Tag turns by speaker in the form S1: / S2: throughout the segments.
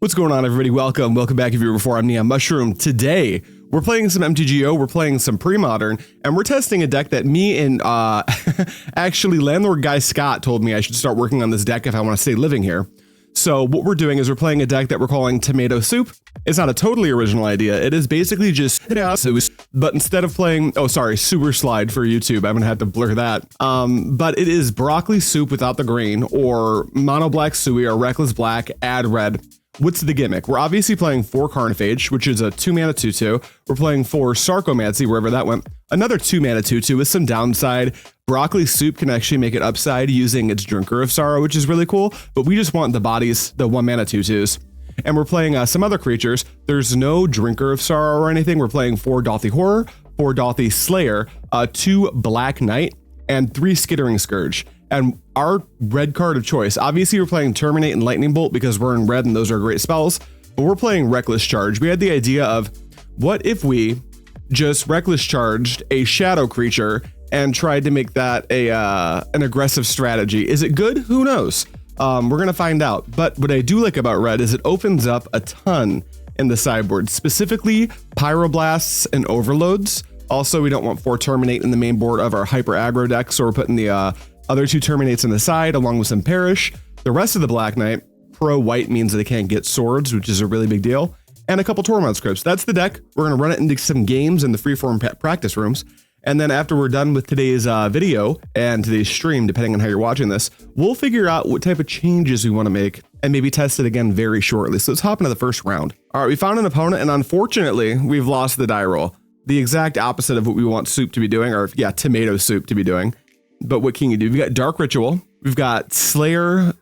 S1: What's going on, everybody? Welcome back if you were before. I'm NeonMushroom. Today, we're playing some MTGO, we're playing some Premodern, and we're testing a deck that me and actually landlord guy Scott told me I should start working on this deck if I want to stay living here. So what we're doing is we're playing a deck that we're calling Tomato Soup. It's not a totally original idea. It is basically just, but instead of playing, oh sorry, Super Slide for YouTube, I'm gonna have to blur that. But it is broccoli soup without the green, or mono black Sui, or reckless black, add red. What's the gimmick? We're obviously playing 4 Carnophage, which is a 2-mana 2/2. We're playing 4 Sarcomancy, wherever that went. Another 2-mana 2/2 with some downside. Broccoli Soup can actually make it upside using its Drinker of Sorrow, which is really cool, but we just want the bodies, the 1-mana 2/2s. And we're playing some other creatures. There's no Drinker of Sorrow or anything. We're playing 4 Dauthi Horror, 4 Dauthi Slayer, 2 Black Knight, and 3 Skittering Skirge. And our red card of choice, obviously we're playing Terminate and Lightning Bolt because we're in red and those are great spells, but we're playing Reckless Charge. We had the idea of, what if we just Reckless Charged a shadow creature and tried to make that an aggressive strategy? Is it good? Who knows? We're gonna find out. But what I do like about red is it opens up a ton in the sideboard, specifically Pyroblasts and Overloads. Also, we don't want 4 Terminate in the main board of our hyper aggro deck, so we're putting the other 2 Terminates on the side along with some Perish. The rest of the Black Knight, pro white means that they can't get swords, which is a really big deal, and a couple Tormod scripts. That's the deck. We're gonna run it into some games in the freeform practice rooms. And then after we're done with today's video and today's stream, depending on how you're watching this, we'll figure out what type of changes we want to make and maybe test it again very shortly. So let's hop into the first round. All right, we found an opponent, and unfortunately, we've lost the die roll. The exact opposite of what we want Soup to be doing, or yeah, Tomato Soup to be doing. But what can you do? We've got Dark Ritual. We've got Slayer,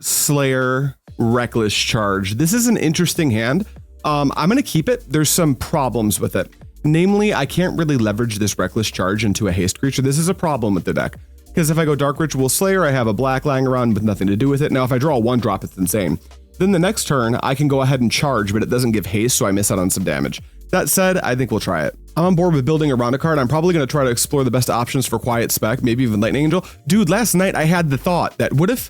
S1: Reckless Charge. This is an interesting hand. I'm going to keep it. There's some problems with it. Namely, I can't really leverage this Reckless Charge into a haste creature. This is a problem with the deck. Because if I go Dark Ritual Slayer, I have a black lying around with nothing to do with it. Now, if I draw a 1-drop, it's insane. Then the next turn, I can go ahead and charge, but it doesn't give haste, so I miss out on some damage. That said, I think we'll try it. I'm on board with building around a card. I'm probably going to try to explore the best options for Quiet Spec, maybe even Lightning Angel. Dude, last night I had the thought that what if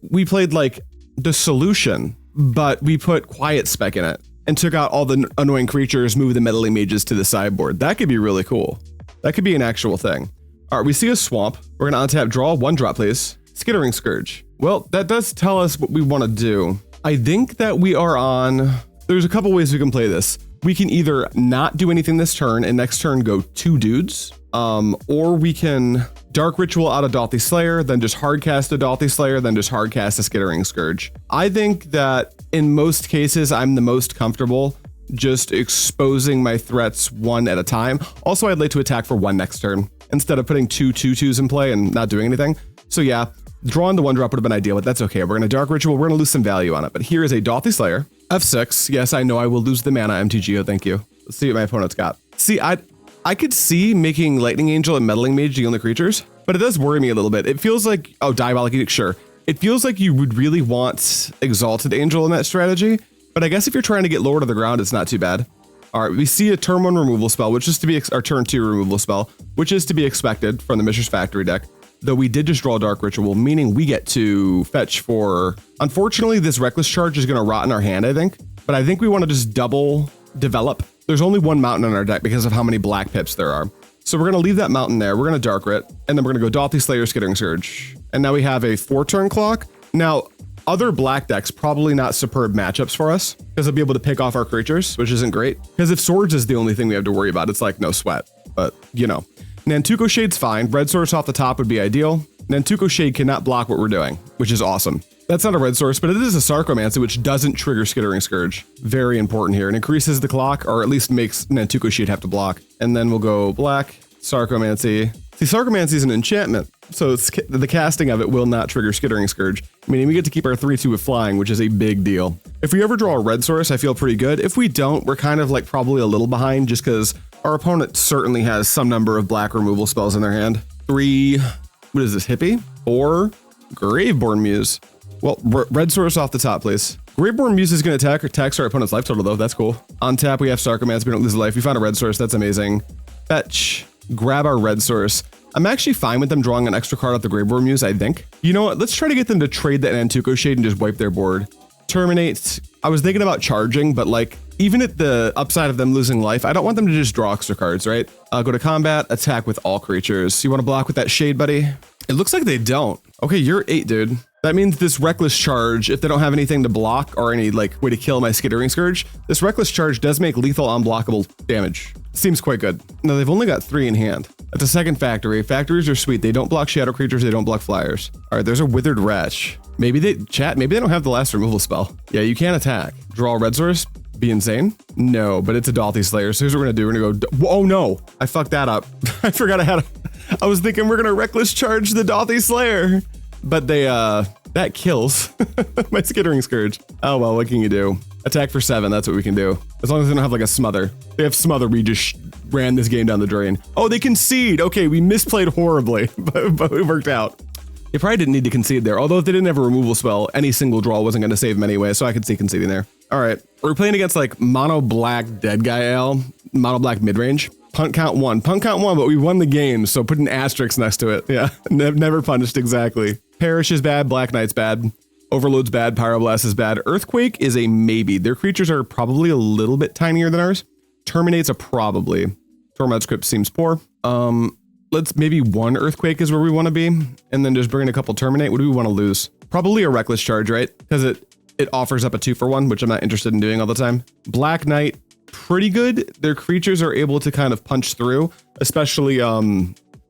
S1: we played like the solution, but we put Quiet Spec in it and took out all the annoying creatures, move the meddling mages to the sideboard. That could be really cool. That could be an actual thing. All right, we see a swamp. We're going to untap, draw 1-drop, please. Skittering Skirge. Well, that does tell us what we want to do. I think that we are on, there's a couple ways we can play this. We can either not do anything this turn and next turn go 2 dudes, or we can Dark Ritual out of Dauthi Slayer, then just hardcast a Dauthi Slayer, then just hardcast a Skittering Skirge. I think that in most cases, I'm the most comfortable just exposing my threats one at a time. Also, I'd like to attack for 1 next turn instead of putting 2 2/2s in play and not doing anything. So yeah, drawing the 1-drop would have been ideal, but that's okay. We're going to Dark Ritual, we're going to lose some value on it. But here is a Dauthi Slayer, F6. Yes, I know I will lose the mana, MTGO, thank you. Let's see what my opponent's got. See, I could see making Lightning Angel and Meddling Mage the only creatures, but it does worry me a little bit. It feels like, oh, Diabolic Edict, sure. It feels like you would really want Exalted Angel in that strategy, but I guess if you're trying to get lower to the ground, it's not too bad. All right, we see a turn 1 removal spell, which is to be, our turn 2 removal spell, which is to be expected from the Mishra's Factory deck. Though we did just draw Dark Ritual, meaning we get to fetch for, unfortunately, this Reckless Charge is going to rot in our hand, I think. But I think we want to just double develop. There's only 1 mountain in our deck because of how many black pips there are. So we're going to leave that mountain there. We're going to Dark Rit, and then we're going to go Dauthi Slayer, Skittering Skirge. And now we have a 4-turn clock. Now, other black decks, probably not superb matchups for us, because they'll be able to pick off our creatures, which isn't great. Because if swords is the only thing we have to worry about, it's like no sweat. But, you know. Nantuko Shade's fine. Red source off the top would be ideal. Nantuko Shade cannot block what we're doing, which is awesome. That's not a red source, but it is a Sarcomancy, which doesn't trigger Skittering Skirge. Very important here. It increases the clock, or at least makes Nantuko Shade have to block. And then we'll go black, Sarcomancy. See, Sarcomancy is an enchantment, so it's, the casting of it will not trigger Skittering Skirge, meaning we get to keep our 3/2 with flying, which is a big deal. If we ever draw a red source, I feel pretty good. If we don't, we're kind of like probably a little behind just because our opponent certainly has some number of black removal spells in their hand. 3, what is this, Hippie? 4, Graveborn Muse. Well, red source off the top, please. Graveborn Muse is going to attack our opponent's life total, though. That's cool. On tap, we have Sarcomancy. We don't lose a life. We found a red source. That's amazing. Fetch. Grab our red source. I'm actually fine with them drawing an extra card off the Graveborn Muse, I think. You know what? Let's try to get them to trade that Nantuko Shade and just wipe their board. Terminate. I was thinking about charging, but like even at the upside of them losing life, I don't want them to just draw extra cards, right? Go to combat, attack with all creatures. You want to block with that shade, buddy? It looks like they don't. Okay, you're 8, dude. That means this Reckless Charge, if they don't have anything to block or any like way to kill my Skittering Skirge, this Reckless Charge does make lethal unblockable damage. Seems quite good. No, they've only got 3 in hand. That's a second factory. Factories are sweet. They don't block shadow creatures. They don't block flyers. All right, there's a Withered Wretch. Maybe they don't have the last removal spell. Yeah, you can attack. Draw a red source. Be insane? No, but it's a Dauthi Slayer. So here's what we're gonna do. We're gonna go, oh no, I fucked that up. I forgot I was thinking we're gonna Reckless Charge the Dauthi Slayer, but that kills my Skittering Skirge. Oh well, what can you do? Attack for 7, that's what we can do. As long as they don't have like a smother. They have smother, we just ran this game down the drain. Oh, they concede. Okay, we misplayed horribly, but it worked out. They probably didn't need to concede there. Although if they didn't have a removal spell, any single draw wasn't going to save them anyway, so I could see conceding there. All right, we're playing against like mono black dead guy L, mono black midrange. Punt count 1, but we won the game, so put an asterisk next to it. Yeah, never punished exactly. Perish is bad, Black Knight's bad, Overload's bad, Pyroblast is bad. Earthquake is a maybe. Their creatures are probably a little bit tinier than ours. Terminate's a probably. Tormod's Crypt seems poor. Let's maybe 1 Earthquake is where we want to be, and then just bring in a couple Terminate. What do we want to lose? Probably a Reckless Charge, right? Because it offers up a 2-for-1, which I'm not interested in doing all the time. Black Knight, pretty good. Their creatures are able to kind of punch through, especially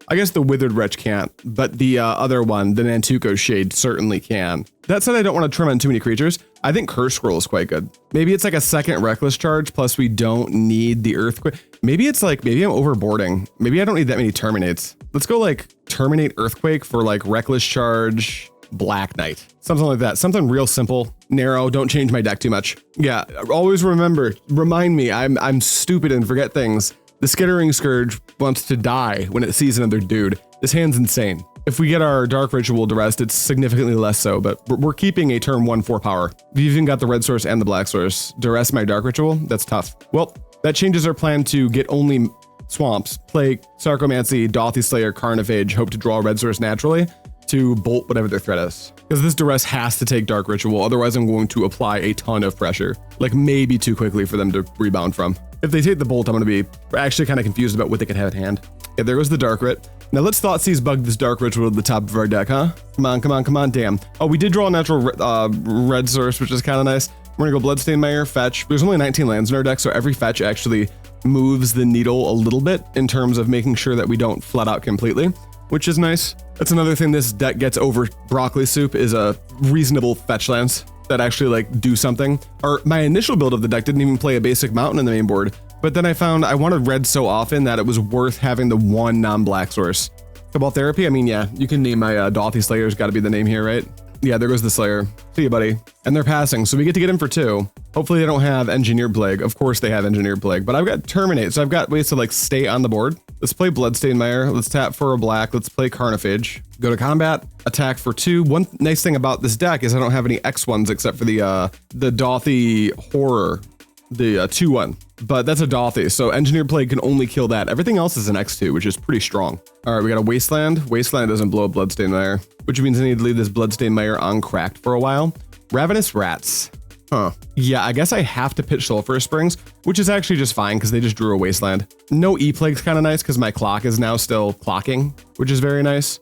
S1: I guess the Withered Wretch can't, but the other one, the Nantuko Shade, certainly can. That said, I don't want to trim on too many creatures. I think Curse Scroll is quite good. Maybe it's like a second Reckless Charge, plus we don't need the Earthquake. Maybe it's like, maybe I'm overboarding. Maybe I don't need that many Terminates. Let's go like Terminate Earthquake for like Reckless Charge, Black Knight. Something like that. Something real simple, narrow, don't change my deck too much. Yeah, always remind me, I'm stupid and forget things. The Skittering Skirge wants to die when it sees another dude. This hand's insane. If we get our Dark Ritual Duress, it's significantly less so, but we're keeping a turn 1/4 power. We've even got the red source and the black source. Duress my Dark Ritual, that's tough. Well, that changes our plan to get only swamps, play Sarcomancy, Dauthi Slayer, Carnophage, hope to draw a red source naturally to bolt whatever their threat is. Because this Duress has to take Dark Ritual, otherwise I'm going to apply a ton of pressure. Like maybe too quickly for them to rebound from. If they take the bolt, I'm going to be actually kind of confused about what they could have at hand. Yeah, there goes the Dark Rit. Now let's Thoughtseize bug this Dark Ritual to the top of our deck, huh? Come on, damn. Oh, we did draw a natural red source, which is kind of nice. We're going to go Bloodstained Mire, fetch. There's only 19 lands in our deck, so every fetch actually moves the needle a little bit in terms of making sure that we don't flood out completely, which is nice. That's another thing this deck gets over Broccoli Soup is a reasonable fetch lands that actually like do something. Or my initial build of the deck didn't even play a basic mountain in the main board, but then I found I wanted red so often that it was worth having the 1 non-black source. Cabal Therapy, I mean, yeah, you can name my Dauthi Slayer's got to be the name here, right? Yeah, there goes the Slayer. See you, buddy. And they're passing, so we get to get in for 2. Hopefully they don't have Engineered Plague. Of course they have Engineered Plague, but I've got Terminate, so I've got ways to like stay on the board. Let's play Bloodstained Mire. Let's tap for a black. Let's play Carnophage. Go to combat, attack for 2. One nice thing about this deck is I don't have any X1s except for the Dauthi Horror, the 2-1. But that's a Dauthi, so Engineered Plague can only kill that. Everything else is an X2, which is pretty strong. All right, we got a Wasteland. Wasteland doesn't blow up Bloodstained Mire, which means I need to leave this Bloodstained Mire uncracked for a while. Ravenous Rats. Huh. Yeah, I guess I have to pitch Sulfurous Springs, which is actually just fine because they just drew a Wasteland. No E-Plague's kind of nice because my clock is now still clocking, which is very nice.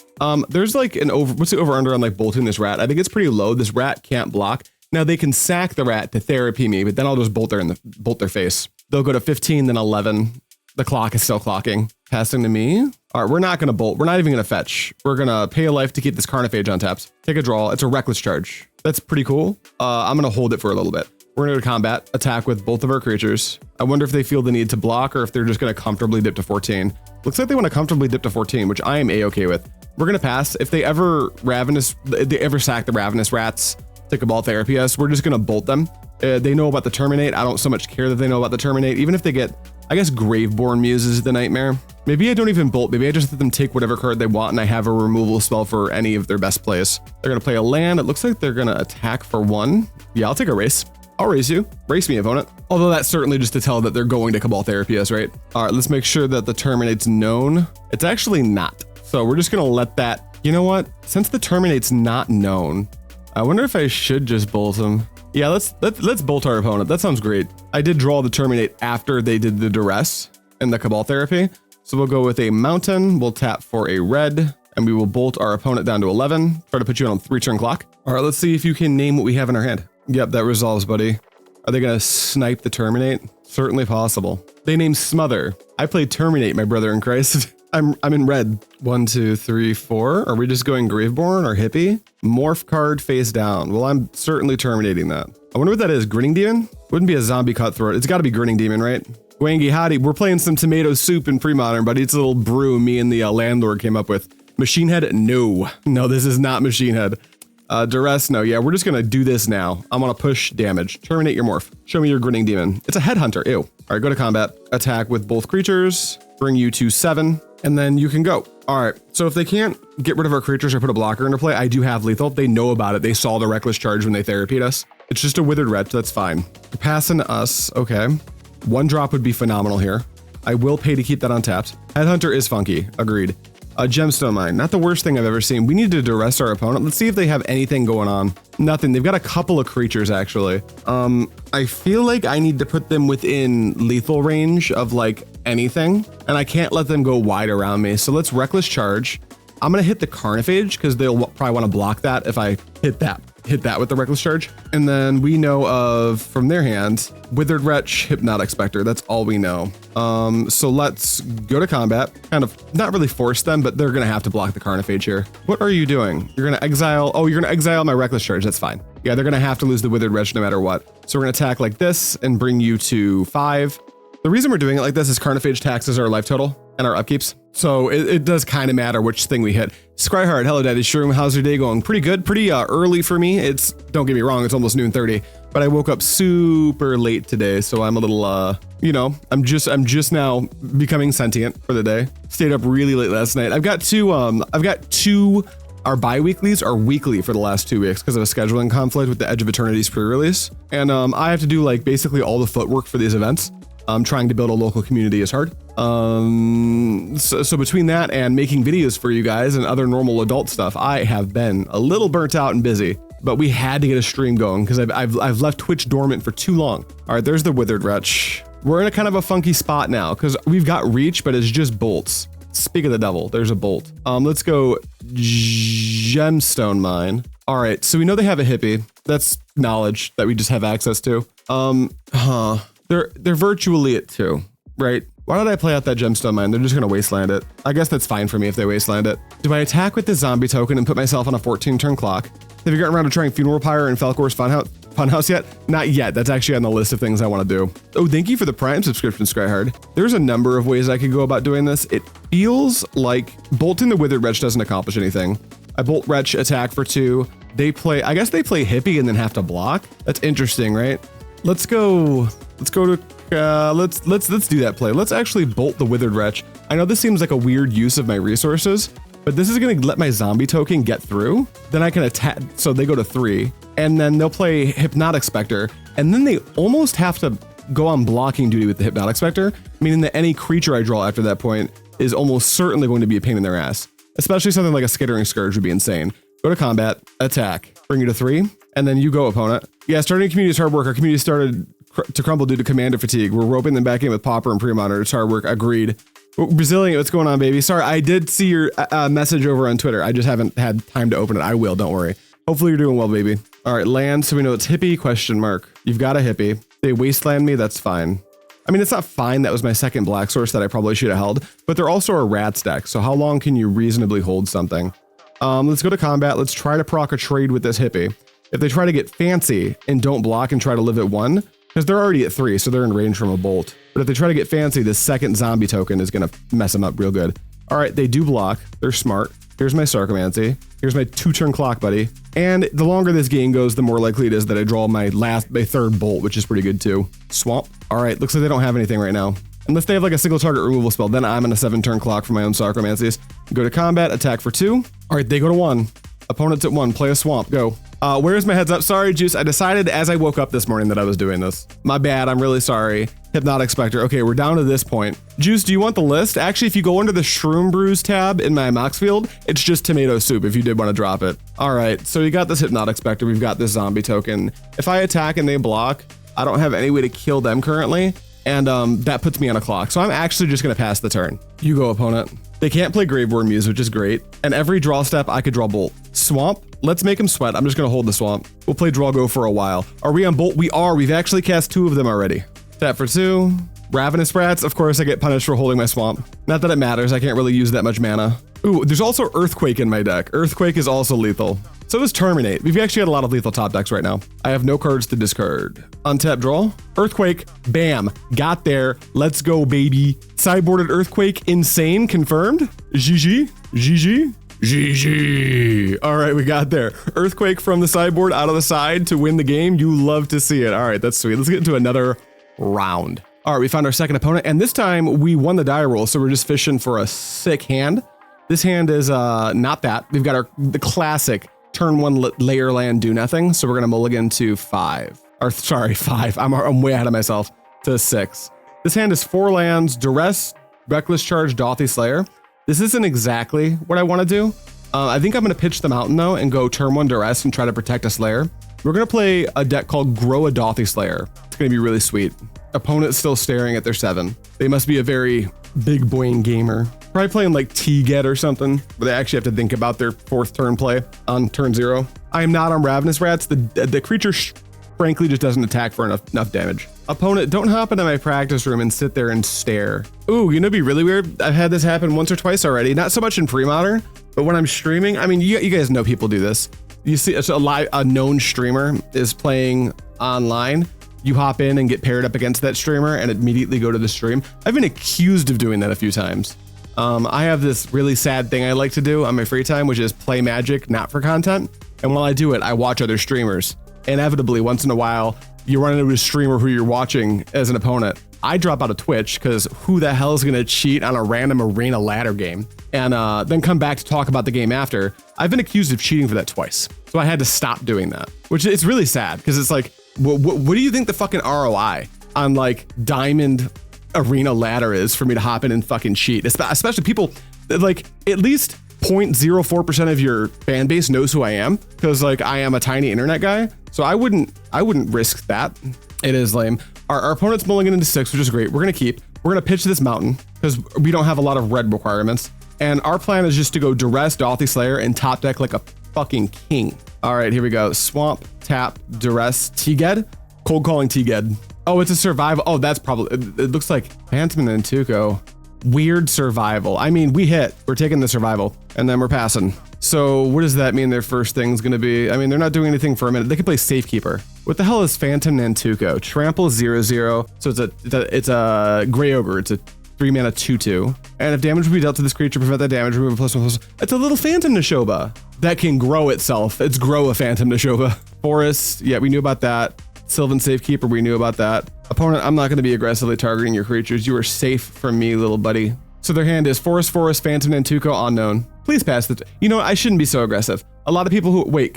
S1: There's like an what's the over-under on like bolting this rat? I think it's pretty low. This rat can't block. Now they can sack the rat to therapy me, but then I'll just bolt their face. They'll go to 15, then 11. The clock is still clocking. Passing to me. All right, we're not going to bolt. We're not even going to fetch. We're going to pay a life to keep this Carnophage on taps. Take a draw. It's a Reckless Charge. That's pretty cool. I'm going to hold it for a little bit. We're going to combat, attack with both of our creatures. I wonder if they feel the need to block or if they're just going to comfortably dip to 14. Looks like they want to comfortably dip to 14, which I am A-okay with. We're going to pass. If they ever sack the Ravenous Rats to Cabal Therapy us, we're just going to bolt them. They know about the Terminate. I don't so much care that they know about the Terminate. Even if they get, I guess, Graveborn Muse is the nightmare. Maybe I don't even bolt. Maybe I just let them take whatever card they want and I have a removal spell for any of their best plays. They're going to play a land. It looks like they're going to attack for 1. Yeah, I'll take a race. I'll race you. Race me, opponent. Although that's certainly just to tell that they're going to Cabal Therapy us, right? All right, let's make sure that the Terminate's known. It's actually not. So we're just going to let that, you know what? Since the Terminate's not known, I wonder if I should just bolt him. Yeah, let's bolt our opponent. That sounds great. I did draw the Terminate after they did the Duress and the Cabal Therapy. So we'll go with a Mountain. We'll tap for a red, and we will bolt our opponent down to 11. Try to put you on a 3-turn clock. All right, let's see if you can name what we have in our hand. Yep, that resolves, buddy. Are they gonna snipe the Terminate? Certainly possible. They named Smother. I played Terminate, my brother in Christ. I'm in red. 1, 2, 3, 4. Are we just going Graveborn or Hippie? Morph card face down. Well, I'm certainly terminating that. I wonder what that is. Grinning Demon? Wouldn't be a zombie cutthroat. It's got to be Grinning Demon, right? Wangy howdy. We're playing some tomato soup in Premodern, buddy. It's a little brew me and the landlord came up with. Machine Head? No. No, this is not Machine Head. Duress? No. Yeah, we're just going to do this now. I'm going to push damage. Terminate your morph. Show me your Grinning Demon. It's a Headhunter. Ew. All right, go to combat. Attack with both creatures. Bring you to 7. And then you can go. All right, so if they can't get rid of our creatures or put a blocker into play, I do have lethal. They know about it. They saw the Reckless Charge when they therapied us. It's just a Withered Wretch, that's fine. Passing us, okay. 1 drop would be phenomenal here. I will pay to keep that untapped. Headhunter is funky, agreed. Gemstone Mine, not the worst thing I've ever seen. We need to duress our opponent. Let's see if they have anything going on. Nothing, they've got a couple of creatures actually. I feel like I need to put them within lethal range of like anything, and I can't let them go wide around me. So let's Reckless Charge. I'm gonna hit the Carnophage because they'll probably want to block that if I hit that with the Reckless Charge. And then we know of, from their hand, Withered Wretch, Hypnotic Spectre. That's all we know. So let's go to combat, kind of not really force them, but they're gonna have to block the Carnophage here. What are you doing? You're gonna exile, oh, you're gonna exile my Reckless Charge, that's fine. Yeah, they're gonna have to lose the Withered Wretch no matter what. So we're gonna attack like this and bring you to 5. The reason we're doing it like this is Carnophage taxes our life total and our upkeeps. So it does kind of matter which thing we hit. Scryhard, hello Daddy Shroom, how's your day going? Pretty good, pretty early for me. It's, don't get me wrong, it's almost noon 30, but I woke up super late today, so I'm a little, you know, I'm just now becoming sentient for the day. Stayed up really late last night. I've got two, our bi-weeklies are weekly for the last 2 weeks because of a scheduling conflict with the Edge of Eternity's pre-release. And I have to do like basically all the footwork for these events. Trying to build a local community is hard. So between that and making videos for you guys and other normal adult stuff, I have been a little burnt out and busy, but we had to get a stream going because I've left Twitch dormant for too long. All right, there's the Withered Wretch. We're in a kind of a funky spot now because we've got reach, but it's just bolts. Speak of the devil, there's a bolt. Let's go Gemstone Mine. All right, so we know they have a hippie. That's knowledge that we just have access to. They're virtually at 2, right? Why did I play out that Gemstone Mine? They're just gonna wasteland it. I guess that's fine for me if they wasteland it. Do I attack with the zombie token and put myself on a 14-turn clock? Have you gotten around to trying Funeral Pyre and Falcor's Funhouse yet? Not yet. That's actually on the list of things I want to do. Oh, thank you for the Prime subscription, Scryhard. There's a number of ways I could go about doing this. It feels like bolting the Withered Wretch doesn't accomplish anything. I bolt Wretch, attack for 2. They play, I guess they play Hippie and then have to block. That's interesting, right? Let's do that play. Let's actually bolt the Withered Wretch. I know this seems like a weird use of my resources, but this is gonna let my zombie token get through. Then I can attack, so they go to 3, and then they'll play Hypnotic Spectre, and then they almost have to go on blocking duty with the Hypnotic Spectre, meaning that any creature I draw after that point is almost certainly going to be a pain in their ass. Especially something like a Skittering Skirge would be insane. Go to combat, attack, bring you to 3, and then you go, opponent. Yeah, starting a community is hard work. Our community started to crumble due to commander fatigue. We're roping them back in with Pauper and Premodern. It's hard work, agreed. Brazilian, what's going on, baby? Sorry, I did see your message over on Twitter. I just haven't had time to open it. I will, don't worry. Hopefully you're doing well, baby. All right, land, so we know it's hippie, question mark. You've got a hippie. They wasteland me, that's fine. I mean, it's not fine. That was my second black source that I probably should have held, but they're also a rats deck. So how long can you reasonably hold something? Let's go to combat. Let's try to proc a trade with this hippie. If they try to get fancy and don't block and try to live at 1, because they're already at 3, so they're in range from a bolt. But if they try to get fancy, this second zombie token is gonna mess them up real good. All right, they do block. They're smart. Here's my Sarcomancy. Here's my 2-turn clock, buddy. And the longer this game goes, the more likely it is that I draw my 3rd bolt, which is pretty good too. Swamp. All right, looks like they don't have anything right now. Unless they have like a single target removal spell, then I'm on a 7-turn clock for my own Sarcomancies. Go to combat, attack for 2. All right, they go to 1. Opponent's at 1, play a swamp, go. Where's my heads up? Sorry, Juice. I decided as I woke up this morning that I was doing this. My bad. I'm really sorry. Hypnotic Spectre. Okay, we're down to this point. Juice, do you want the list? Actually, if you go under the Shroom Brews tab in my Mox field, it's just tomato soup if you did want to drop it. All right, so you got this Hypnotic Spectre. We've got this zombie token. If I attack and they block, I don't have any way to kill them currently. And that puts me on a clock. So I'm actually just gonna pass the turn. You go, opponent. They can't play Graveworm Muse, which is great. And every draw step, I could draw Bolt. Swamp, let's make him sweat. I'm just gonna hold the Swamp. We'll play Draw Go for a while. Are we on Bolt? We are. We've actually cast 2 of them already. Tap for 2. Ravenous Rats, of course I get punished for holding my Swamp. Not that it matters, I can't really use that much mana. Ooh, there's also Earthquake in my deck. Earthquake is also lethal. So is Terminate. We've actually got a lot of lethal top decks right now. I have no cards to discard. Untap draw. Earthquake. Bam. Got there. Let's go, baby. Sideboarded Earthquake. Insane. Confirmed. GG. GG. GG. All right, we got there. Earthquake from the sideboard out of the side to win the game. You love to see it. All right, that's sweet. Let's get into another round. All right, we found our second opponent, and this time we won the die roll, so we're just fishing for a sick hand. This hand is not that. We've got the classic turn 1 layer land do nothing, so we're gonna mulligan to 5. Or sorry, 5. I'm way ahead of myself. To 6. This hand is 4 lands, Duress, Reckless Charge, Dauthi Slayer. This isn't exactly what I want to do. I think I'm gonna pitch the mountain though and go turn 1 Duress and try to protect a Slayer. We're gonna play a deck called Grow a Dauthi Slayer. It's gonna be really sweet. Opponent's still staring at their 7. They must be a very big boying gamer. Probably playing like T-Get or something, but they actually have to think about their 4th turn play on turn 0. I am not on Ravenous Rats. The creature frankly just doesn't attack for enough damage. Opponent, don't hop into my practice room and sit there and stare. Ooh, you know, it'd be really weird. I've had this happen once or twice already. Not so much in Premodern, but when I'm streaming, I mean, you guys know people do this. You see a known streamer is playing online. You hop in and get paired up against that streamer and immediately go to the stream. I've been accused of doing that a few times. I have this really sad thing I like to do on my free time, which is play Magic, not for content. And while I do it, I watch other streamers. Inevitably, once in a while, you run into a streamer who you're watching as an opponent. I drop out of Twitch because who the hell is going to cheat on a random arena ladder game and then come back to talk about the game after? I've been accused of cheating for that twice. So I had to stop doing that, which is really sad because it's like, what do you think the fucking ROI on like Diamond Arena ladder is for me to hop in and fucking cheat? Especially people like at least 0.04% of your fan base knows who I am because like I am a tiny internet guy. So I wouldn't risk that. It is lame. Our opponent's mulligan into 6, which is great. We're gonna pitch this mountain because we don't have a lot of red requirements. And our plan is just to go Duress, Dauthi Slayer, and top deck like a fucking king. All right, here we go. Swamp, tap, Duress, T-Ged. Cold calling T-Ged. Oh, it's a survival. Oh, that's probably, it looks like Phantom and Tuco. Weird survival. I mean, we hit. We're taking the survival, and then we're passing. So what does that mean their first thing's gonna be? I mean, they're not doing anything for a minute. They can play Safekeeper. What the hell is Phantom Nantuko? Trample 0/0. So it's a Grey Ogre. It's a 3-mana 2/2. And if damage will be dealt to this creature, prevent that damage, remove a +1/+. It's a little Phantom Neshoba that can grow itself. It's grow a Phantom Neshoba. Forest, yeah, we knew about that. Sylvan Safekeeper, we knew about that. Opponent, I'm not gonna be aggressively targeting your creatures. You are safe from me, little buddy. So their hand is Forest, Phantom Nantuko, Unknown. Please pass the, you know what, I shouldn't be so aggressive. A lot of people who,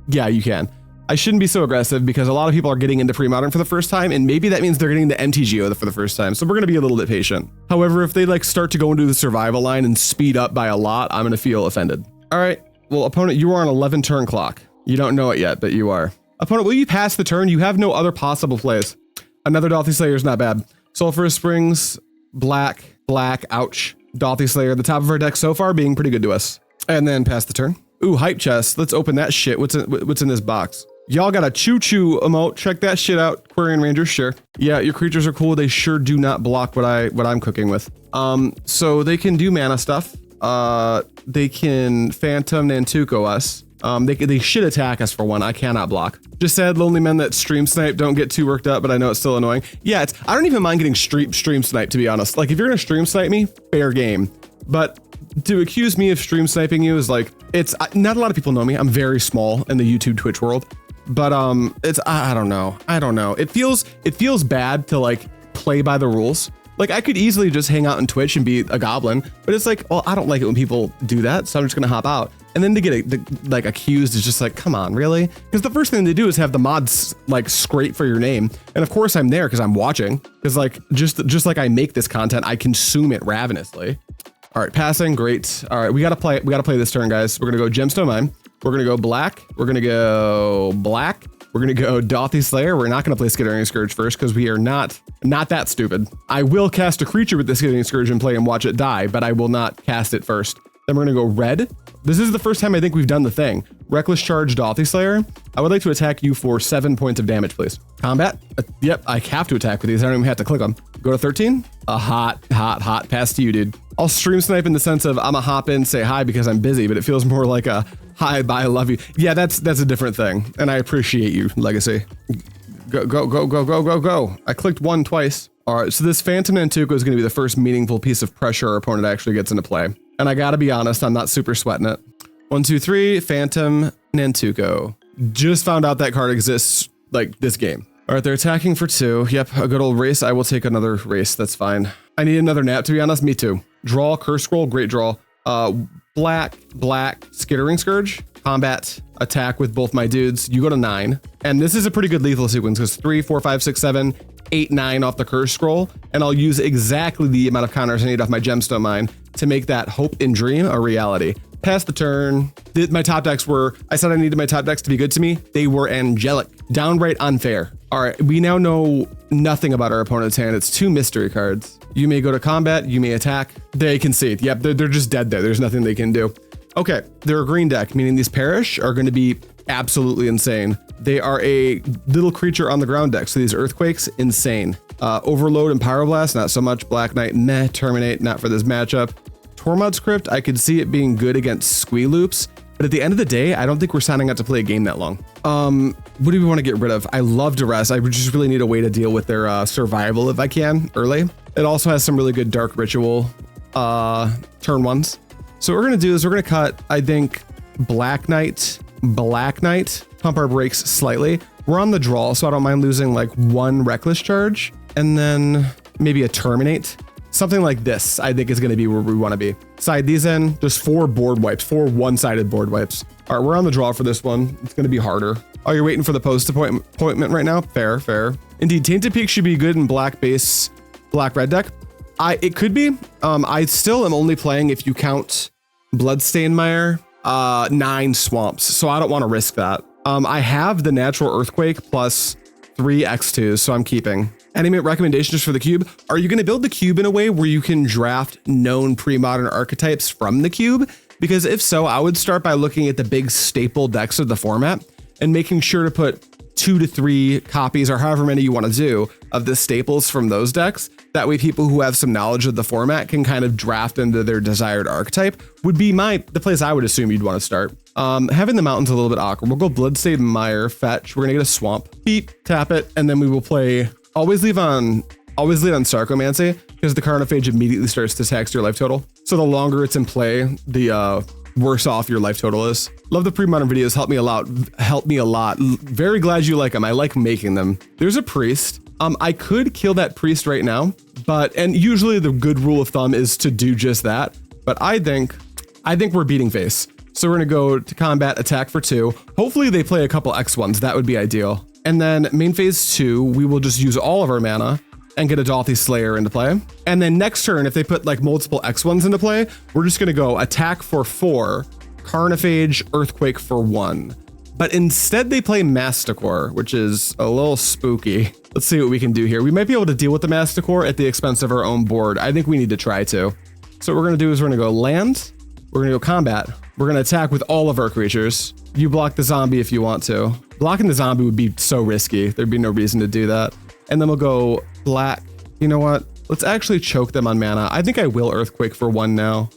S1: yeah, you can. I shouldn't be so aggressive because a lot of people are getting into Premodern for the first time, and maybe that means they're getting into MTGO for the first time. So we're gonna be a little bit patient. However, if they like start to go into the survival line and speed up by a lot, I'm gonna feel offended. All right, well, opponent, you are on 11 turn clock. You don't know it yet, but you are. Opponent, will you pass the turn? You have no other possible plays. Another Dauthi Slayer is not bad. Sulfurous Springs, black, ouch. Dauthi Slayer, the top of our deck so far being pretty good to us. And then pass the turn. Ooh, hype chest. Let's open that shit. What's in this box? Y'all got a choo-choo emote. Check that shit out. Quarian Ranger, sure. Yeah, your creatures are cool. They sure do not block what I'm cooking with. So they can do mana stuff. They can Phantom Nantuko us. They should attack us for 1. I cannot block. Just sad lonely men that stream snipe don't get too worked up, but I know it's still annoying. Yeah, I don't even mind getting stream snipe, to be honest. Like if you're gonna stream snipe me, fair game. But to accuse me of stream sniping you is like, it's not a lot of people know me. I'm very small in the YouTube Twitch world, but I don't know. It feels bad to like play by the rules Like I could easily just hang out on Twitch and be a goblin, but it's like, well, I don't like it when people do that, so I'm just gonna hop out. And then to get like accused is just like, come on, really? Because the first thing they do is have the mods like scrape for your name, and of course I'm there because I'm watching. Because like just like I make this content, I consume it ravenously. All right, passing, great. All right, we gotta play this turn, guys. We're gonna go Gemstone Mine. We're gonna go black. We're gonna go black. We're gonna go Dauthi Slayer. We're not gonna play Skittering Skirge first because we are not that stupid. I will cast a creature with the Skittering Skirge and play and watch it die, but I will not cast it first. Then we're gonna go red. This is the first time I think we've done the thing. Reckless Charge Dauthi Slayer. I would like to attack you for 7 points of damage, please. Combat. Yep, I have to attack with these. I don't even have to click them. Go to 13. A hot pass to you, dude. I'll stream snipe in the sense of I'm a hop in, say hi because I'm busy, but it feels more like a hi, bye, love you. Yeah, that's a different thing, and I appreciate you, Legacy. Go. I clicked 1 twice. All right, so this Phantom Nantuko is going to be the first meaningful piece of pressure our opponent actually gets into play. And I gotta be honest, I'm not super sweating it. 1, 2, 3, Phantom Nantuko. Just found out that card exists like this game. All right, they're attacking for 2. Yep, a good old race. I will take another race, that's fine. I need another nap, to be honest, me too. Draw, curse scroll, great draw. Black, Skittering Skirge, combat, attack with both my dudes. You go to 9. And this is a pretty good lethal sequence because 3, 4, 5, 6, 7, 8, 9 off the curse scroll. And I'll use exactly the amount of counters I need off my Gemstone Mine to make that hope and dream a reality. Pass the turn. My top decks were, I said I needed my top decks to be good to me. They were angelic, downright unfair. All right, we now know nothing about our opponent's hand. It's 2 mystery cards. You may go to combat, you may attack. They concede. Yep, they're just dead there. There's nothing they can do. Okay, they're a green deck, meaning these perish are going to be absolutely insane. They are a little creature on the ground deck, so these earthquakes, insane. Overload and Pyroblast, not so much. Black Knight, meh. Terminate, not for this matchup. Tormod's Crypt, I could see it being good against Squee-Loops, but at the end of the day, I don't think we're signing up to play a game that long. What do we want to get rid of? I love Duress. I just really need a way to deal with their survival if I can early. It also has some really good Dark Ritual turn ones. So what we're going to do is we're going to cut, I think, Black Knight, pump our brakes slightly. We're on the draw, so I don't mind losing like 1 Reckless Charge, and then maybe a Terminate. Something like this, I think, is going to be where we want to be. Side these in, just 4 board wipes, 4 one-sided board wipes. All right, we're on the draw for this one. It's going to be harder. Oh, you're waiting for the post appointment right now? Fair. Indeed, Tainted Peak should be good in black base, black red deck. It could be. I still am only playing, if you count Bloodstained Mire, 9 swamps, so I don't want to risk that. I have the natural earthquake plus 3 X2s, so I'm keeping. Any recommendations for the cube? Are you going to build the cube in a way where you can draft known pre-modern archetypes from the cube? Because if so, I would start by looking at the big staple decks of the format and making sure to put 2 to 3 copies, or however many you want to do, of the staples from those decks. That way people who have some knowledge of the format can kind of draft into their desired archetype, would be the place I would assume you'd want to start. Having the mountain's a little bit awkward. We'll go Bloodstained Mire, fetch. We're going to get a swamp. Beep, tap it, and then we will play... Always lead on Sarcomancy, because the Carnophage immediately starts to tax your life total. So the longer it's in play, the worse off your life total is. Love the pre-modern videos, help me a lot. Very glad you like them. I like making them. There's a priest. I could kill that priest right now, and usually the good rule of thumb is to do just that. But I think we're beating face. So we're gonna go to combat, attack for 2. Hopefully they play a couple X1s. That would be ideal. And then main phase 2, we will just use all of our mana and get a Dauthi Slayer into play. And then next turn, if they put like multiple X1s into play, we're just gonna go attack for 4, Carnophage, Earthquake for 1. But instead they play Masticore, which is a little spooky. Let's see what we can do here. We might be able to deal with the Masticore at the expense of our own board. I think we need to try to. So what we're gonna do is we're gonna go land, we're gonna go combat, we're gonna attack with all of our creatures. You block the zombie if you want to. Blocking the zombie would be so risky. There'd be no reason to do that. And then we'll go black. You know what? Let's actually choke them on mana. I think I will Earthquake for 1 now.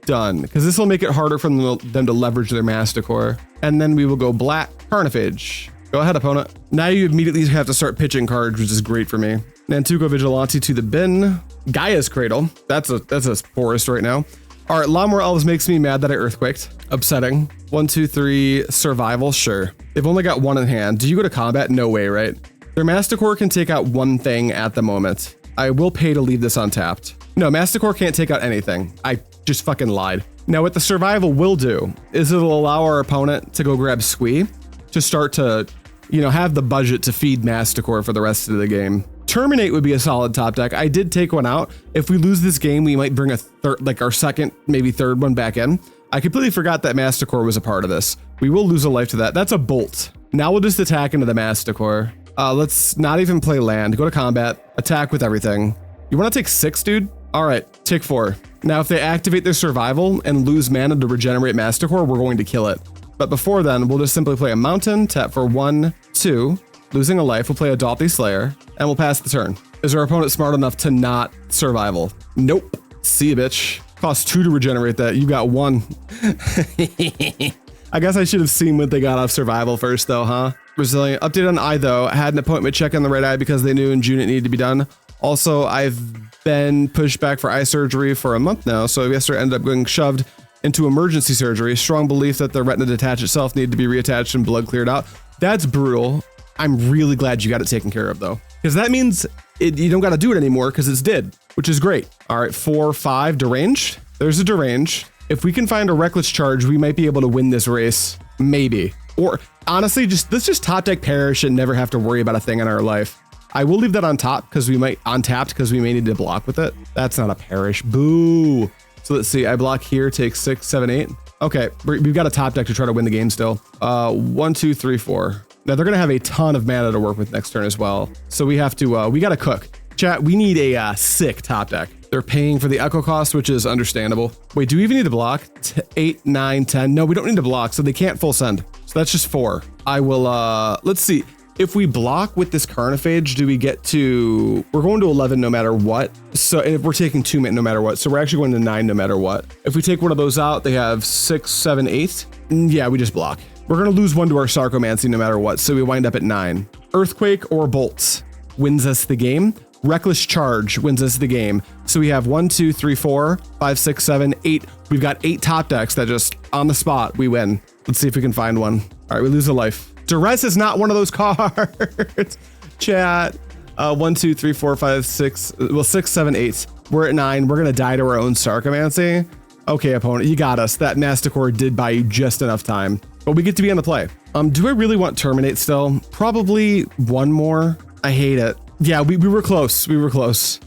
S1: Done. Because this will make it harder for them to leverage their Masticore. And then we will go black, Carnophage. Go ahead, opponent. Now you immediately have to start pitching cards, which is great for me. Nantuko Vigilante to the bin. Gaia's Cradle. That's a forest right now. All right, Lot More Elves makes me mad that I Earthquaked. Upsetting. 1, 2, 3, survival, sure. They've only got 1 in hand. Do you go to combat? No way, right? Their Masticore can take out 1 thing at the moment. I will pay to leave this untapped. No, Masticore can't take out anything. I just fucking lied. Now what the survival will do is it'll allow our opponent to go grab Squee to start to, you know, have the budget to feed Masticore for the rest of the game. Terminate would be a solid top deck. I did take one out. If we lose this game, we might bring a third, like our second, maybe third one back in. I completely forgot that Masticore was a part of this. We will lose a life to that. That's a bolt. Now we'll just attack into the Masticore. Let's not even play land. Go to combat, attack with everything. You want to take 6, dude? All right, take 4. Now, if they activate their survival and lose mana to regenerate Masticore, we're going to kill it. But before then, we'll just simply play a mountain, tap for 1, 2, losing a life. We'll play a Dauthi Slayer, and we'll pass the turn. Is our opponent smart enough to not survival? Nope. See ya, bitch. Costs 2 to regenerate that. You got 1. I guess I should have seen what they got off survival first, though, huh? Resilient. Update on eye, though. I had an appointment check on the right eye because they knew in June it needed to be done. Also, I've been pushed back for eye surgery for a month now, so yesterday I ended up getting shoved into emergency surgery. Strong belief that the retina detached itself needed to be reattached and blood cleared out. That's brutal. I'm really glad you got it taken care of, though, because that means you don't got to do it anymore because it's dead, which is great. All right, 4, 5, deranged. There's a deranged. If we can find a reckless charge, we might be able to win this race, maybe. Or honestly, let's just top deck Perish and never have to worry about a thing in our life. I will leave that on top because we might untapped because we may need to block with it. That's not a Perish. Boo. So let's see. I block here, take 6, 7, 8. Okay, we've got a top deck to try to win the game still. 1, 2, 3, 4. Now they're gonna have a ton of mana to work with next turn as well. So we have to. We gotta cook. Chat. We need a sick top deck. They're paying for the echo cost, which is understandable. Wait, do we even need to block? 8, 9, 10. No, we don't need to block, so they can't full send. So that's just 4. I will. Let's see. If we block with this Carnophage, do we get to, we're going to 11 no matter what. So if we're taking 2 no matter what. So we're actually going to 9 no matter what. If we take one of those out, they have 6, 7, 8. Yeah, we just block. We're going to lose 1 to our Sarcomancy no matter what. So we wind up at 9. Earthquake or Bolts wins us the game. Reckless Charge wins us the game. So we have 1, 2, 3, 4, 5, 6, 7, 8. We've got 8 top decks that just on the spot, we win. Let's see if we can find one. All right, we lose a life. Duress is not one of those cards. Chat. 1, 2, 3, 4, 5, 6. Well, 6, 7, 8. We're at 9. We're gonna die to our own Sarcomancy. Okay, opponent, you got us. That Masticore did buy you just enough time, but we get to be on the play. Do I really want Terminate still? Probably 1 more. I hate it. Yeah, we were close. We were close.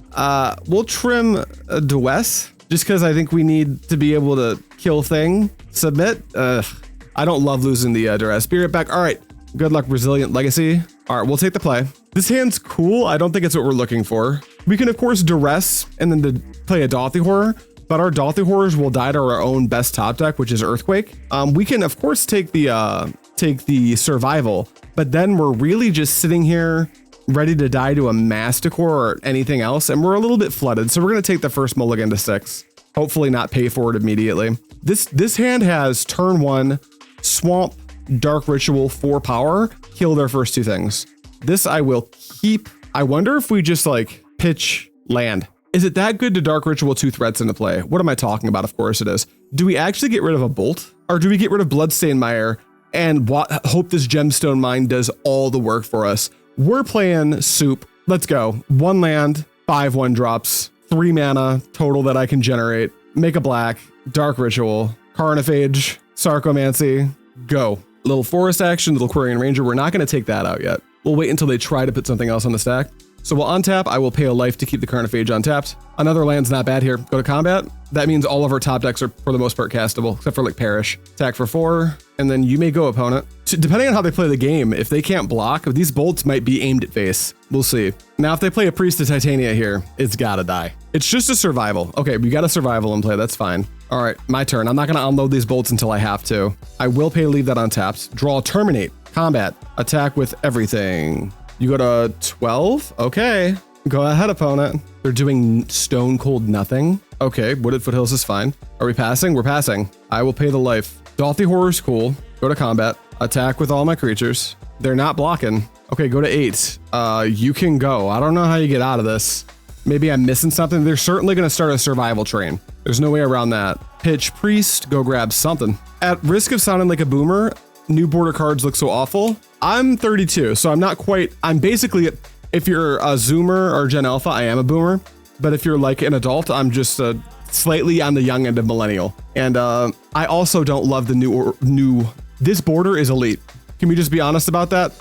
S1: We'll trim Duress just because I think we need to be able to kill thing. Submit. I don't love losing the Duress. Spirit back. All right. Good luck, Resilient Legacy. All right, we'll take the play. This hand's cool. I don't think it's what we're looking for. We can, of course, Duress and then play a Dauthi Horror, but our Dauthi Horrors will die to our own best top deck, which is Earthquake. We can, of course, take the Survival, but then we're really just sitting here ready to die to a Masticore or anything else, and we're a little bit flooded, so we're going to take the first mulligan to 6. Hopefully not pay for it immediately. This hand has turn 1, Swamp, Dark Ritual, 4 power, kill their first 2 things. This I will keep. I wonder if we just like pitch land. Is it that good to Dark Ritual 2 threats into play? What am I talking about? Of course it is. Do we actually get rid of a Bolt? Or do we get rid of Bloodstained Mire and hope this Gemstone Mine does all the work for us? We're playing soup. Let's go. 1 land, 5 1-drops, 3 mana total that I can generate. Make a black, Dark Ritual, Carnophage, Sarcomancy, go. Little forest action, little Quarian Ranger. We're not going to take that out yet. We'll wait until they try to put something else on the stack. So we'll untap. I will pay a life to keep the Carnophage untapped. Another land's not bad here. Go to combat. That means all of our top decks are for the most part castable, except for like Perish. Attack for 4, and then you may go, opponent. Depending on how they play the game, if they can't block, these bolts might be aimed at face. We'll see. Now, if they play a Priest of Titania here, it's gotta die. It's just a survival. Okay, we got a survival in play. That's fine. All right, my turn. I'm not gonna unload these bolts until I have to. I will pay to leave that untapped. Draw, Terminate, combat, attack with everything. You go to 12. Okay, go ahead, opponent. They're doing stone cold nothing. Okay, Wooded Foothills is fine. Are we passing? We're passing. I will pay the life. Dauthi Horror's cool. Go to combat. Attack with all my creatures. They're not blocking. Okay, go to 8. You can go. I don't know how you get out of this. Maybe I'm missing something. They're certainly going to start a survival train. There's no way around that. Pitch Priest, go grab something. At risk of sounding like a boomer, new border cards look so awful. I'm 32, so I'm not quite, I'm basically at If you're a Zoomer or Gen Alpha, I am a Boomer. But if you're like an adult, I'm just slightly on the young end of millennial. And I also don't love the new. This border is elite. Can we just be honest about that?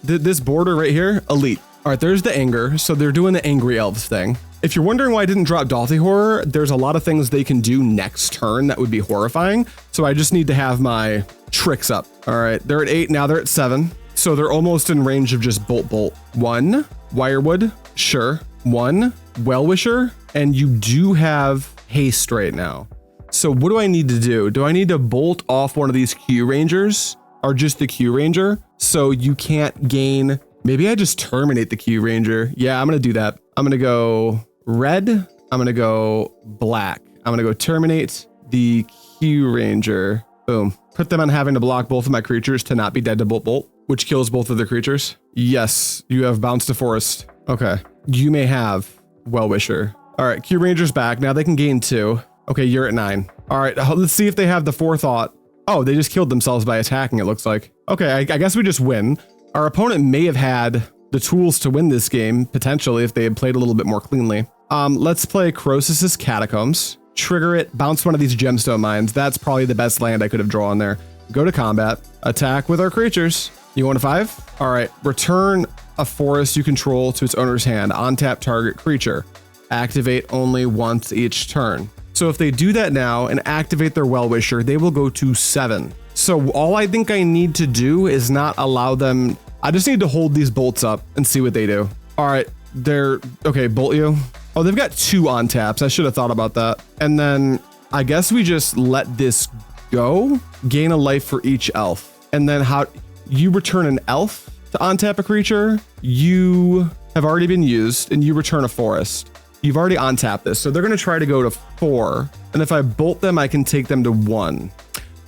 S1: This border right here, elite. All right, there's the anger. So they're doing the angry elves thing. If you're wondering why I didn't drop Dauthi Horror, there's a lot of things they can do next turn that would be horrifying. So I just need to have my tricks up. All right, they're at 8, now they're at 7. So they're almost in range of just bolt. 1, Wirewood, sure. 1, Well-Wisher, and you do have haste right now. So what do I need to do? Do I need to bolt off one of these Q Rangers or just the Q Ranger so you can't gain? Maybe I just terminate the Q Ranger. Yeah, I'm gonna do that. I'm gonna go red. I'm gonna go black. I'm gonna go terminate the Q Ranger. Boom. Put them on having to block both of my creatures to not be dead to bolt, which kills both of their creatures. Yes, you have bounce to forest. Okay, you may have Well-Wisher. All right, Q Ranger's back. Now they can gain 2. Okay, you're at 9. All right, let's see if they have the forethought. Oh, they just killed themselves by attacking, it looks like. Okay, I guess we just win. Our opponent may have had the tools to win this game, potentially, if they had played a little bit more cleanly. Let's play Crosis' Catacombs. Trigger it, bounce one of these Gemstone Mines. That's probably the best land I could have drawn there. Go to combat, attack with our creatures. You want a 5? All right, return a forest you control to its owner's hand. On-tap target creature. Activate only once each turn. So if they do that now and activate their Well-Wisher, they will go to 7. So all I think I need to do is not allow them. I just need to hold these bolts up and see what they do. All right, they're okay. Bolt you. Oh, they've got 2 on taps. I should have thought about that. And then I guess we just let this go. Gain a life for each elf. And then how you return an elf to on-tap a creature. You have already been used and you return a forest. You've already on-tapped this. So they're going to try to go to 4. And if I bolt them, I can take them to 1.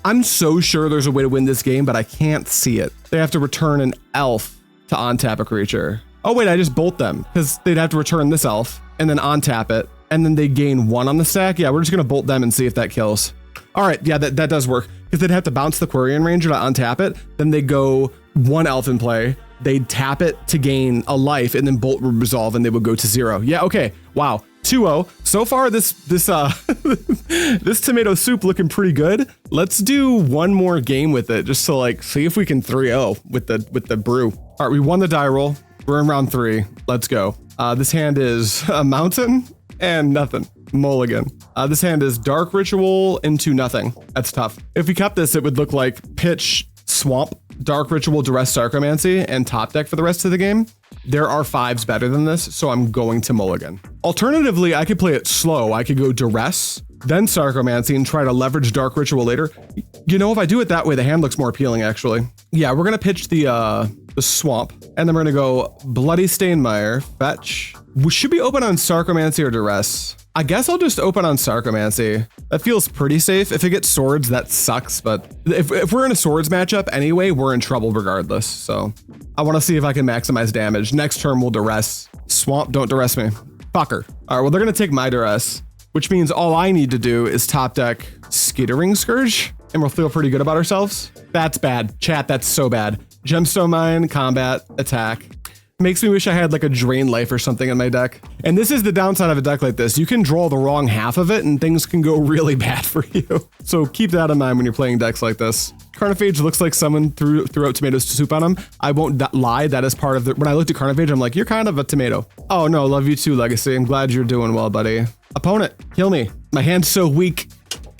S1: I'm so sure there's a way to win this game, but I can't see it. They have to return an elf to on-tap a creature. Oh wait, I just bolt them because they'd have to return this elf and then on-tap it. And then they gain 1 on the stack. Yeah, we're just going to bolt them and see if that kills. All right, yeah, that does work because they'd have to bounce the Quarian Ranger to untap it. Then they go 1 elf in play. They'd tap it to gain a life and then bolt would resolve and they would go to 0. Yeah, okay. Wow. 2-0. So far, this this tomato soup looking pretty good. Let's do one more game with it just to like see if we can 3-0 with the brew. All right, we won the die roll. We're in round 3. Let's go. This hand is a mountain and nothing. Mulligan. This hand is dark ritual into nothing. That's tough. If we kept this, it would look like pitch, swamp, dark ritual, Duress, Sarcomancy, and top deck for the rest of the game. There are 5s better than this, so I'm going to mulligan. Alternatively, I could play it slow. I could go Duress, then Sarcomancy, and try to leverage dark ritual later. You know, if I do it that way, the hand looks more appealing, actually. Yeah, we're gonna pitch the swamp, and then we're gonna go Bloodstained Mire, fetch. We should be open on Sarcomancy or Duress. I guess I'll just open on Sarcomancy. That feels pretty safe. If it gets swords, that sucks, but if we're in a swords matchup anyway, we're in trouble regardless. So I want to see if I can maximize damage. Next turn, we'll Duress. Swamp, don't Duress me. Fucker. All right, well, they're going to take my Duress, which means all I need to do is top deck Skittering Skirge, and we'll feel pretty good about ourselves. That's bad. Chat, that's so bad. Gemstone Mine, combat, attack. Makes me wish I had like a drain life or something in my deck. And this is the downside of a deck like this. You can draw the wrong half of it and things can go really bad for you. So keep that in mind when you're playing decks like this. Carnophage looks like someone threw out tomatoes to soup on him. I won't lie, that is part of the, when I looked at Carnophage, I'm like, you're kind of a tomato. Oh no, love you too, Legacy. I'm glad you're doing well, buddy. Opponent, kill me. My hand's so weak.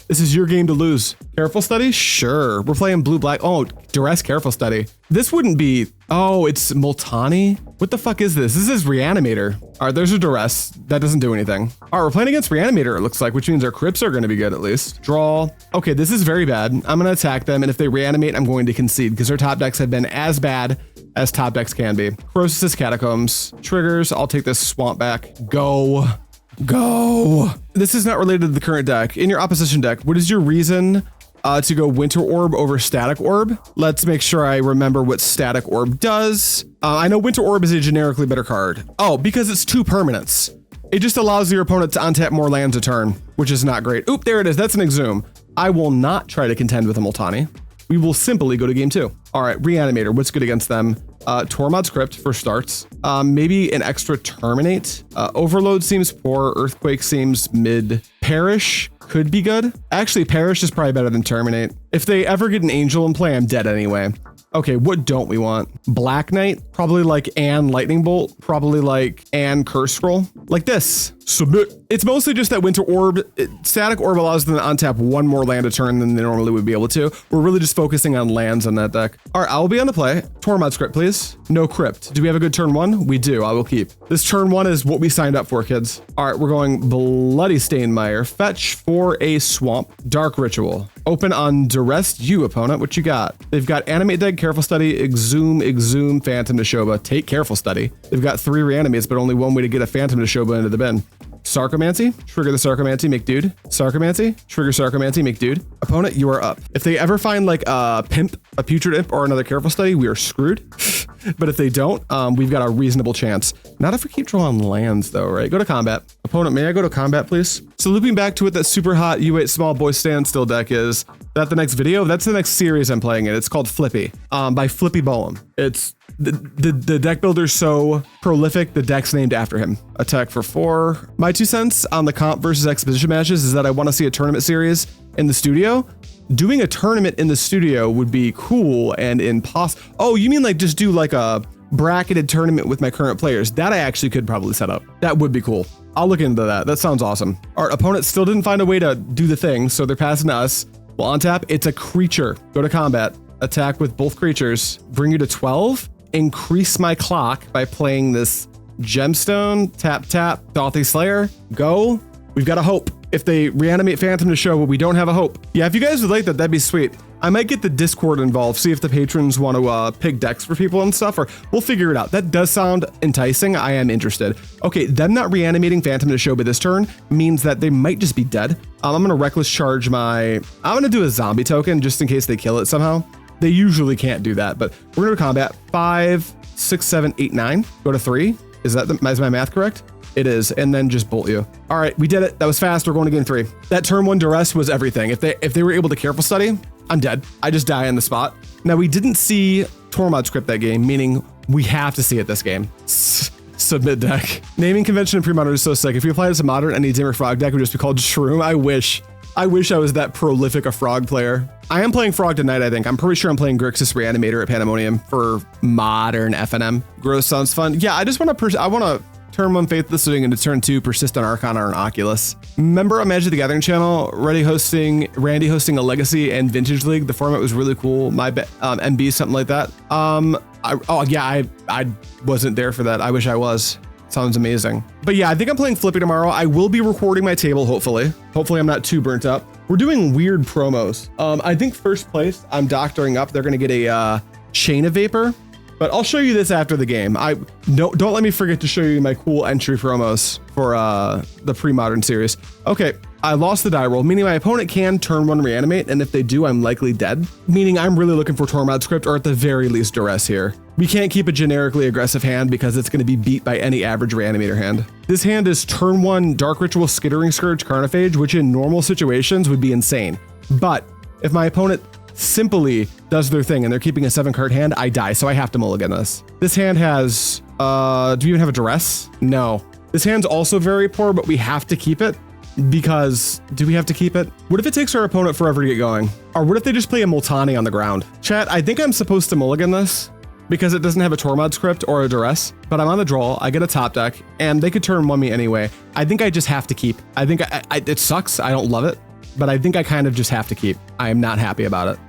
S1: This is your game to lose. Careful study? Sure. We're playing blue-black. Oh, Duress careful study. This wouldn't be, oh, it's Multani? What the fuck is this? This is Reanimator. All right, there's a Duress. That doesn't do anything. All right, we're playing against Reanimator, it looks like, which means our Crypts are gonna be good at least. Draw. Okay, this is very bad. I'm gonna attack them, and if they reanimate, I'm going to concede because their top decks have been as bad as top decks can be. Crosis Catacombs. Triggers, I'll take this swamp back. Go. Go. This is not related to the current deck. In your opposition deck, what is your reason to go Winter Orb over Static Orb? Let's make sure I remember what Static Orb does. I know Winter Orb is a generically better card. Oh, because it's 2 permanents. It just allows your opponent to untap more lands a turn, which is not great. Oop, there it is. That's an Exhume. I will not try to contend with a Multani. We will simply go to game 2. All right, Reanimator, what's good against them? Tormod's Crypt for starts. Maybe an extra Terminate. Overload seems poor. Earthquake seems mid. Perish could be good. Actually, Perish is probably better than Terminate. If they ever get an Angel in play, I'm dead anyway. Okay, what don't we want? Black Knight, probably like Ann Lightning Bolt, probably like Ann Curse Scroll, like this. Submit. It's mostly just that Winter Orb. Static Orb allows them to untap one more land a turn than they normally would be able to. We're really just focusing on lands on that deck. All right, I will be on the play. Tormod's Crypt, please. No Crypt. Do we have a good turn one? We do. I will keep. This turn one is what we signed up for, kids. All right, we're going Bloodstained Mire. Fetch for a Swamp. Dark Ritual. Open on Duress, you opponent. What you got? They've got Animate Dead, Careful Study, Exhume, Phantom Neshoba. Take Careful Study. They've got 3 Reanimates, but only one way to get a Phantom Neshoba into the bin. Sarcomancy, trigger the Sarcomancy, make dude. Sarcomancy, trigger Sarcomancy, make dude. Opponent, you are up. If they ever find like a Pimp, a Putrid Imp, or another Careful Study, we are screwed. But if they don't, we've got a reasonable chance. Not if we keep drawing lands though, right? Go to combat. Opponent, may I go to combat, please? So looping back to what that super hot U8 small boy standstill deck is, that the next video? That's the next series I'm playing in. It's called Flippy, by Flippy Boehm. It's the deck builder's so prolific, the deck's named after him. Attack for 4. My 2 cents on the comp versus exposition matches is that I want to see a tournament series in the studio. Doing a tournament in the studio would be cool and impossible. Oh, you mean like just do like a bracketed tournament with my current players? That I actually could probably set up. That would be cool. I'll look into that. That sounds awesome. Our opponent still didn't find a way to do the thing, so they're passing to us. Well, on tap, it's a creature. Go to combat. Attack with both creatures. Bring you to 12. Increase my clock by playing this Gemstone, tap, Dauthi Slayer. Go. We've got a hope. If they reanimate Phantom to show, but we don't have a hope. Yeah, if you guys would like that, that'd be sweet. I might get the Discord involved, see if the patrons want to pick decks for people and stuff, or we'll figure it out. That does sound enticing. I am interested. Okay, them not reanimating Phantom to show by this turn means that they might just be dead. I'm going to reckless charge I'm going to do a zombie token just in case they kill it somehow. They usually can't do that, but we're going to combat 5, 6, 7, 8, 9. Go to 3. Is my math correct? It is, and then just bolt you. All right, we did it. That was fast. We're going to game 3. That turn 1 Duress was everything. If they were able to Careful Study, I'm dead. I just die on the spot. Now, we didn't see Tormod's Crypt that game, meaning we have to see it this game. Submit deck. Naming convention in Premodern is so sick. If you apply this to Modern, any Dimmer Frog deck would just be called Shroom. I wish I was that prolific a Frog player. I am playing Frog tonight, I think. I'm pretty sure I'm playing Grixis Reanimator at Pandemonium for Modern FNM. Gross sounds fun. Yeah, I just want to turn 1 Faithless Suiting into turn 2 Persistent Archon or an Oculus. Remember on Magic the Gathering channel, Randy hosting a Legacy and Vintage League? The format was really cool. My MB, something like that. I wasn't there for that. I wish I was. Sounds amazing. But yeah, I think I'm playing Flippy tomorrow. I will be recording my table, hopefully. Hopefully I'm not too burnt up. We're doing weird promos. I think first place, I'm doctoring up. They're gonna get a Chain of Vapor. But I'll show you this after the game. Don't let me forget to show you my cool entry promos for the Premodern series. Okay, I lost the die roll, meaning my opponent can turn 1 reanimate, and if they do, I'm likely dead. Meaning I'm really looking for Tormod's Crypt, or at the very least Duress here. We can't keep a generically aggressive hand because it's going to be beat by any average reanimator hand. This hand is turn 1 Dark Ritual, Skittering Skirge, Carnophage, which in normal situations would be insane. But if my opponent simply does their thing and they're keeping a 7-card hand, I die, so I have to mulligan this. This hand has, do we even have a Duress? No. This hand's also very poor, but we have to keep it because, do we have to keep it? What if it takes our opponent forever to get going? Or what if they just play a Multani on the ground? Chat, I think I'm supposed to mulligan this because it doesn't have a Tormod's Crypt or a Duress, but I'm on the draw, I get a top deck, and they could turn 1 me anyway. I think I just have to keep. I think it sucks, I don't love it, but I think I kind of just have to keep. I am not happy about it.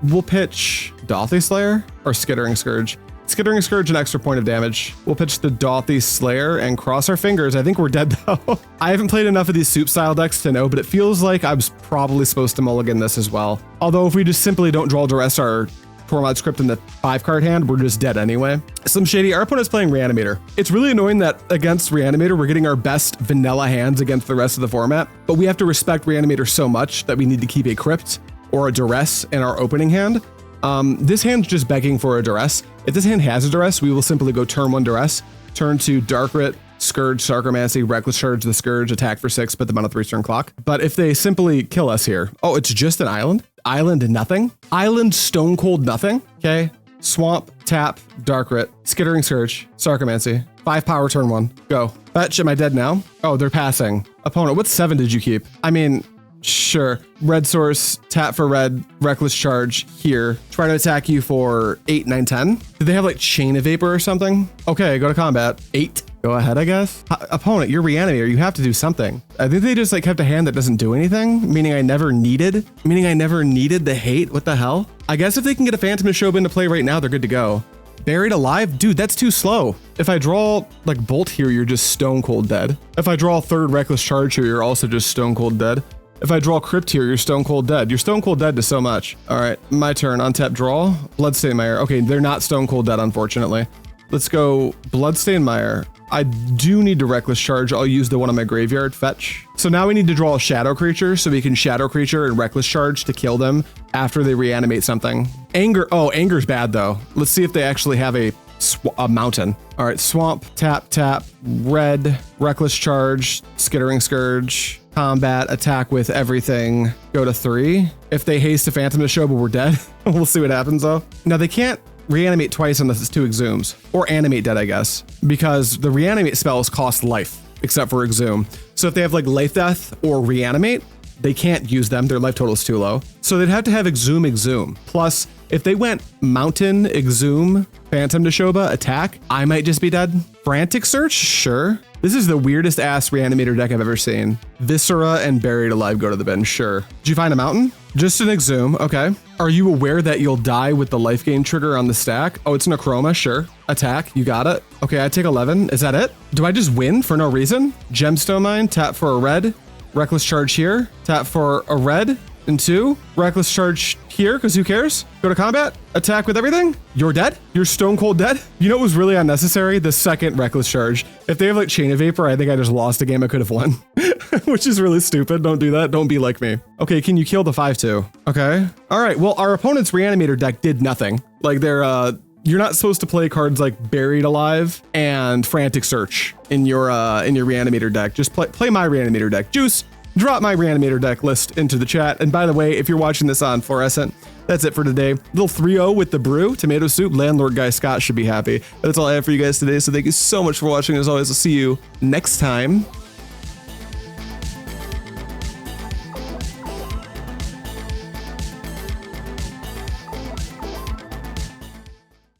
S1: We'll pitch Dauthi Slayer or Skittering Skirge. Skittering Skirge, an extra point of damage. We'll pitch the Dauthi Slayer and cross our fingers. I think we're dead though. I haven't played enough of these soup style decks to know, but it feels like I was probably supposed to mulligan this as well. Although if we just simply don't draw Duress our Tormod's Crypt in the 5-card hand, we're just dead anyway. Some shady, our opponent's playing Reanimator. It's really annoying that against Reanimator, we're getting our best vanilla hands against the rest of the format, but we have to respect Reanimator so much that we need to keep a Crypt or a Duress in our opening hand. This hand's just begging for a Duress. If this hand has a Duress, we will simply go turn 1 Duress, turn 2 Darkrit, Skirge, Sarcomancy, Reckless Charge the Skirge, attack for 6, put them on a 3-turn clock. But if they simply kill us here, oh, it's just an island? Island nothing? Island stone cold nothing? Okay. Swamp, tap, Darkrit, Skittering Skirge, Sarcomancy. 5 power turn 1. Go. Fetch, am I dead now? Oh, they're passing. Opponent, what 7 did you keep? I mean, sure. Red source, tap for red, reckless charge here. Try to attack you for 8, 9, 10. Did they have like Chain of Vapor or something? Okay, go to combat. 8. Go ahead, I guess. Opponent, you're Reanimator. You have to do something. I think they just like kept a hand that doesn't do anything, meaning I never needed the hate. What the hell? I guess if they can get a Phantom Neshoba into play right now, they're good to go. Buried Alive? Dude, that's too slow. If I draw like Bolt here, you're just stone cold dead. If I draw 3rd Reckless Charge here, you're also just stone cold dead. If I draw Crypt here, you're stone cold dead. You're stone cold dead to so much. All right, my turn. Untap, draw. Bloodstained Mire. Okay, they're not stone cold dead, unfortunately. Let's go Bloodstained Mire. I do need to Reckless Charge. I'll use the one on my graveyard, fetch. So now we need to draw a Shadow Creature so we can Shadow Creature and Reckless Charge to kill them after they reanimate something. Anger, oh, Anger's bad though. Let's see if they actually have a mountain. All right, Swamp, tap, tap, red, Reckless Charge, Skittering Skirge, combat, attack with everything, go to 3. If they haste a Phantom Neshoba, we're dead. We'll see what happens though. Now they can't reanimate twice unless it's 2 Exhumes, or animate dead, I guess, because the reanimate spells cost life, except for Exhume. So if they have like Life Death or reanimate, they can't use them. Their life total is too low. So they'd have to have Exhume. Plus, if they went Mountain, Exhume, Phantom Neshoba, attack, I might just be dead. Frantic Search? Sure. This is the weirdest ass reanimator deck I've ever seen. Viscera and Buried Alive go to the bin, sure. Did you find a mountain? Just an Exhume, okay. Are you aware that you'll die with the life gain trigger on the stack? Oh, it's Necroma, sure. Attack, you got it. Okay, I take 11, is that it? Do I just win for no reason? Gemstone Mine, tap for a red. Reckless Charge here, tap for a red and 2. Reckless Charge here, because who cares? Go to combat, attack with everything. You're dead? You're stone cold dead? You know what was really unnecessary? The 2nd Reckless Charge. If they have like Chain of Vapor, I think I just lost a game I could have won. Which is really stupid. Don't do that. Don't be like me. Okay, can you kill the 5/2? Okay. All right, well, our opponent's Reanimator deck did nothing. Like they're, you're not supposed to play cards like Buried Alive and Frantic Search in your Reanimator deck. Just play my Reanimator deck. Juice, drop my Reanimator deck list into the chat. And by the way, if you're watching this on Fluorescent, that's it for today. Little 3-0 with the brew, tomato soup. Landlord Guy Scott should be happy. That's all I have for you guys today. So thank you so much for watching. As always, I'll see you next time.